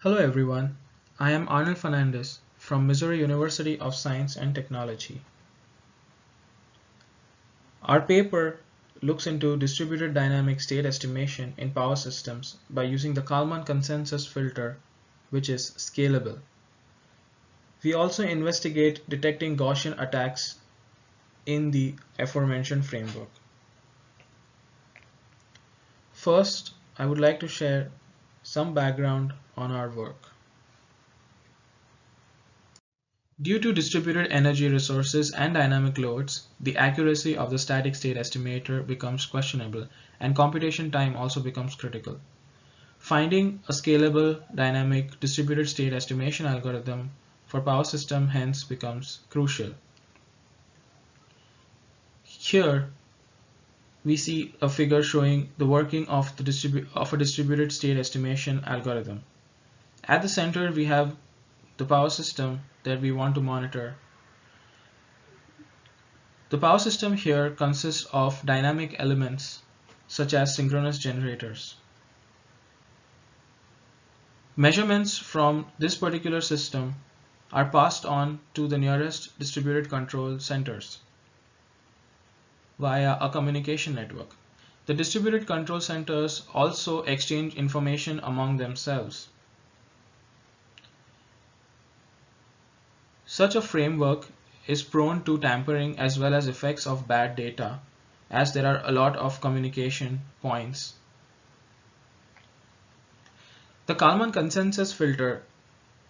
Hello everyone, I am Arnold Fernandez from Missouri University of Science and Technology. Our paper looks into distributed dynamic state estimation in power systems by using the Kalman consensus filter, which is scalable. We also investigate detecting Gaussian attacks in the aforementioned framework. First, I would like to share some background on our work. Due to distributed energy resources and dynamic loads, the accuracy of the static state estimator becomes questionable, and computation time also becomes critical. Finding a scalable, dynamic, distributed state estimation algorithm for power system hence becomes crucial. Here, we see a figure showing the working of a distributed state estimation algorithm. At the center, we have the power system that we want to monitor. The power system here consists of dynamic elements such as synchronous generators. Measurements from this particular system are passed on to the nearest distributed control centers via a communication network. The distributed control centers also exchange information among themselves. Such a framework is prone to tampering as well as effects of bad data, as there are a lot of communication points. The Kalman consensus filter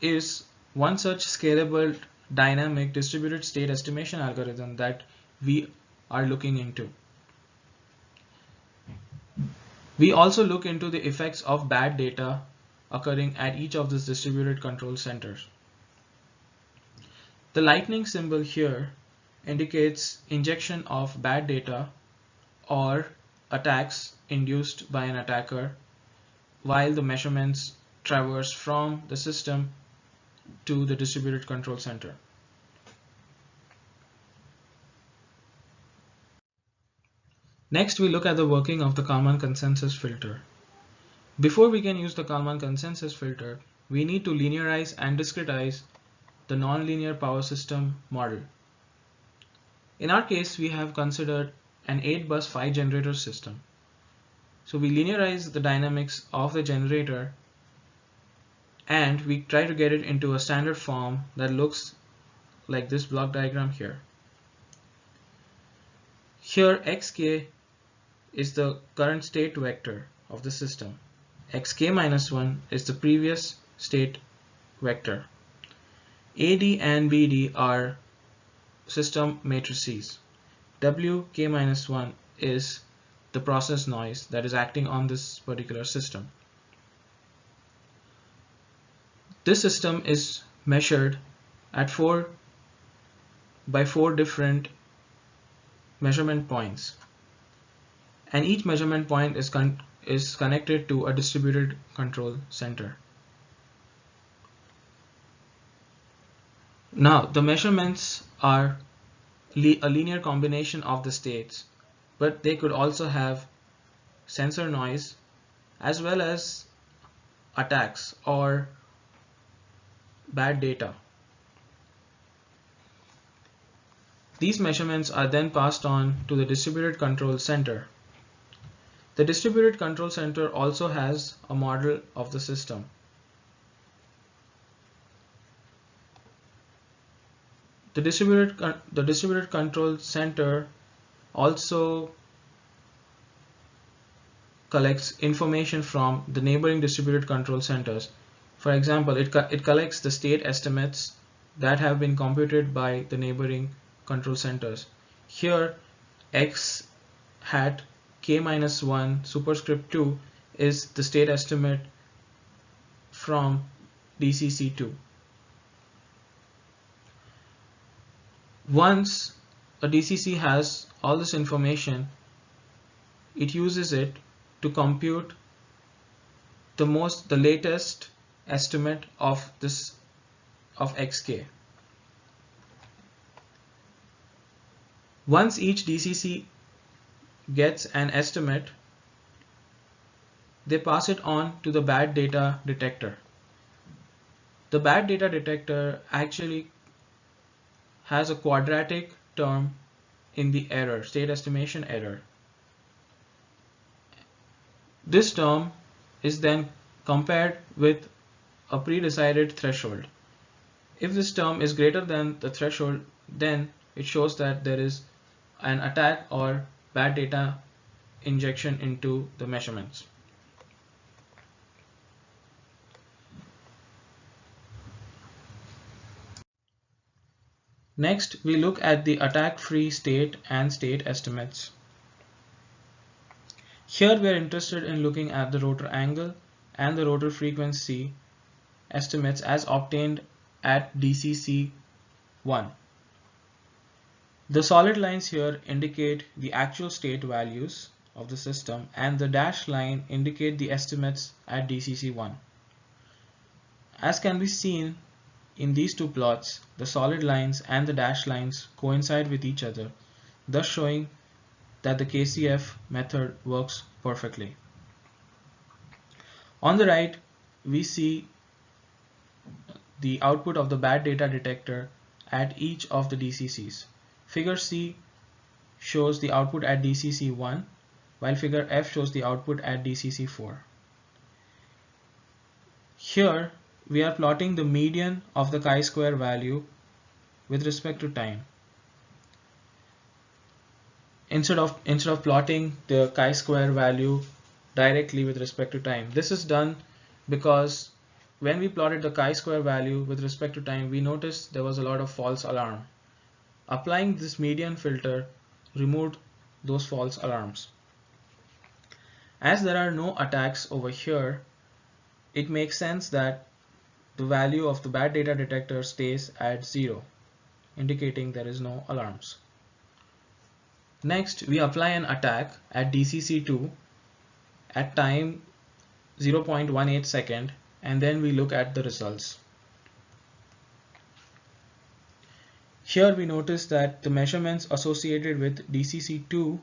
is one such scalable, dynamic, distributed state estimation algorithm that we are looking into. We also look into the effects of bad data occurring at each of these distributed control centers. The lightning symbol here indicates injection of bad data or attacks induced by an attacker while the measurements traverse from the system to the distributed control center. Next, we look at the working of the Kalman consensus filter. Before we can use the Kalman consensus filter, we need to linearize and discretize the nonlinear power system model. In our case, we have considered an 8-bus 5-generator system. So we linearize the dynamics of the generator and we try to get it into a standard form that looks like this block diagram here. Here xk is the current state vector of the system. Xk minus 1 is the previous state vector. AD and BD are system matrices. Wk minus 1 is the process noise that is acting on this particular system. This system is measured at 4 by 4 different measurement points, and each measurement point is connected to a distributed control center. Now, the measurements are a linear combination of the states, but they could also have sensor noise as well as attacks or bad data. These measurements are then passed on to the distributed control center. The distributed control center also has a model of the system. The distributed control center also collects information from the neighboring distributed control centers. For example, it collects the state estimates that have been computed by the neighboring control centers. Here, x hat k minus 1 superscript 2 is the state estimate from DCC2. Once a DCC has all this information, it uses it to compute the latest estimate of xk. Once each DCC gets an estimate, they pass it on to the bad data detector. The bad data detector actually has a quadratic term in the error, state estimation error. This term is then compared with a pre-decided threshold. If this term is greater than the threshold, then it shows that there is an attack or bad data injection into the measurements. Next, we look at the attack-free state and state estimates. Here we are interested in looking at the rotor angle and the rotor frequency estimates as obtained at DCC1. The solid lines here indicate the actual state values of the system, and the dashed line indicate the estimates at DCC1. As can be seen in these two plots, the solid lines and the dashed lines coincide with each other, thus showing that the KCF method works perfectly. On the right, we see the output of the bad data detector at each of the DCCs. Figure C shows the output at DCC1, while figure F shows the output at DCC4. Here, we are plotting the median of the chi-square value with respect to time. Instead of plotting the chi-square value directly with respect to time. This is done because when we plotted the chi-square value with respect to time, we noticed there was a lot of false alarm. Applying this median filter removed those false alarms. As there are no attacks over here, it makes sense that the value of the bad data detector stays at 0, indicating there is no alarms. Next, we apply an attack at DCC2 at time 0.18 second, and then we look at the results. Here we notice that the measurements associated with DCC2,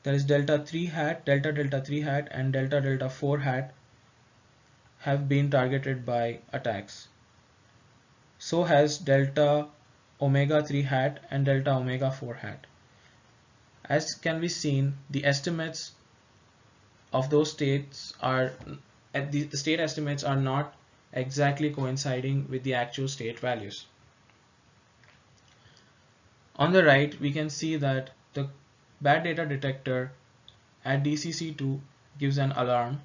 that is delta 3 hat, delta delta 3 hat, and delta delta 4 hat, have been targeted by attacks. So has delta omega 3 hat and delta omega 4 hat. As can be seen, the estimates of those states are the state estimates are not exactly coinciding with the actual state values. On the right, we can see that the bad data detector at DCC2 gives an alarm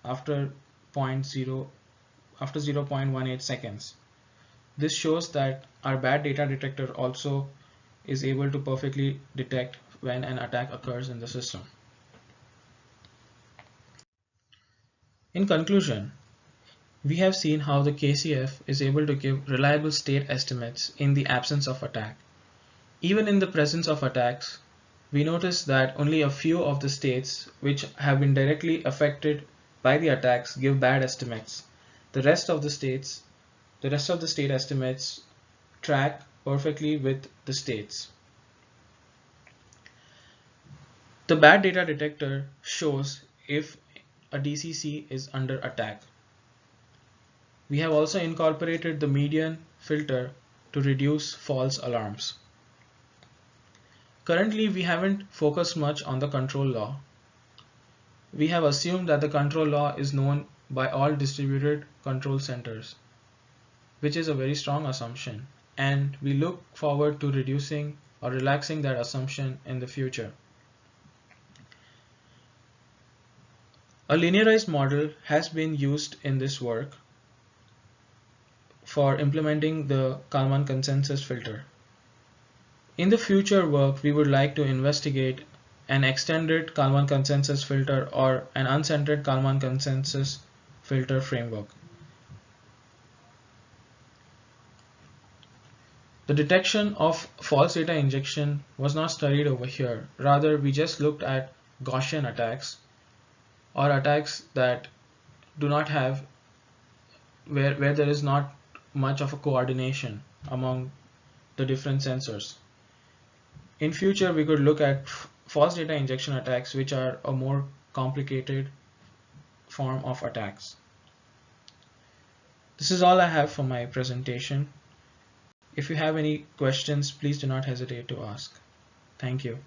after 0.18 seconds. This shows that our bad data detector also is able to perfectly detect when an attack occurs in the system. In conclusion, we have seen how the KCF is able to give reliable state estimates in the absence of attack. Even in the presence of attacks, we notice that only a few of the states which have been directly affected by the attacks give bad estimates. The rest of the state estimates track perfectly with the states. The bad data detector shows if a DCC is under attack. We have also incorporated the median filter to reduce false alarms. Currently, we haven't focused much on the control law. We have assumed that the control law is known by all distributed control centers, which is a very strong assumption, and we look forward to reducing or relaxing that assumption in the future. A linearized model has been used in this work for implementing the Kalman consensus filter. In the future work, we would like to investigate an extended Kalman consensus filter or an uncentered Kalman consensus filter framework. The detection of false data injection was not studied over here. Rather, we just looked at Gaussian attacks or attacks that do not have where there is not much of a coordination among the different sensors. In future, we could look at false data injection attacks, which are a more complicated form of attacks. This is all I have for my presentation. If you have any questions, please do not hesitate to ask. Thank you.